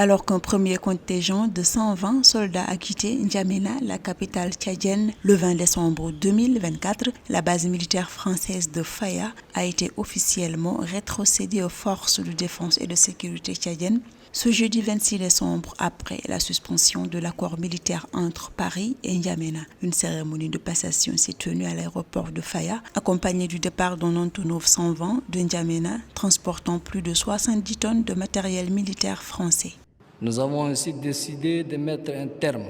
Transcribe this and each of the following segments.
Alors qu'un premier contingent de 120 soldats a quitté N'Djamena, la capitale tchadienne, le 20 décembre 2024, la base militaire française de Faya a été officiellement rétrocédée aux forces de défense et de sécurité tchadiennes ce jeudi 26 décembre après la suspension de l'accord militaire entre Paris et N'Djamena. Une cérémonie de passation s'est tenue à l'aéroport de Faya, accompagnée du départ d'un Antonov 120 de N'Djamena, transportant plus de 70 tonnes de matériel militaire français. Nous avons ainsi décidé de mettre un terme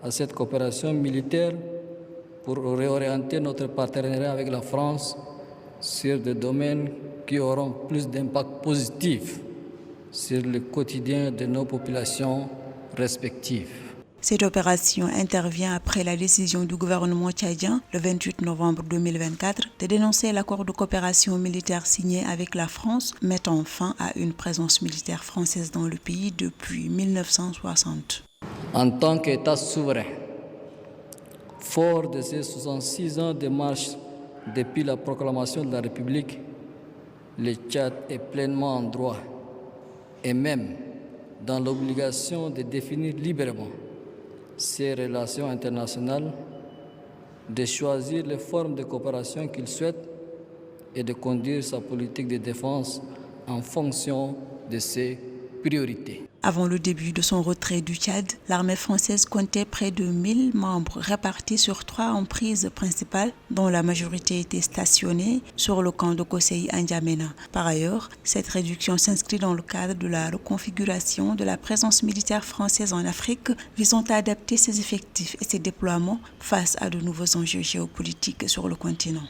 à cette coopération militaire pour réorienter notre partenariat avec la France sur des domaines qui auront plus d'impact positif sur le quotidien de nos populations respectives. Cette opération intervient après la décision du gouvernement tchadien, le 28 novembre 2024, de dénoncer l'accord de coopération militaire signé avec la France, mettant fin à une présence militaire française dans le pays depuis 1960. En tant qu'État souverain, fort de ces 66 ans de marche depuis la proclamation de la République, le Tchad est pleinement en droit et même dans l'obligation de définir librement ses relations internationales, de choisir les formes de coopération qu'il souhaite et de conduire sa politique de défense en fonction de ses priorités. Avant le début de son retrait du Tchad, l'armée française comptait près de 1000 membres répartis sur 3 emprises principales, dont la majorité était stationnée sur le camp de Kosseï à N'Djamena. Par ailleurs, cette réduction s'inscrit dans le cadre de la reconfiguration de la présence militaire française en Afrique, visant à adapter ses effectifs et ses déploiements face à de nouveaux enjeux géopolitiques sur le continent.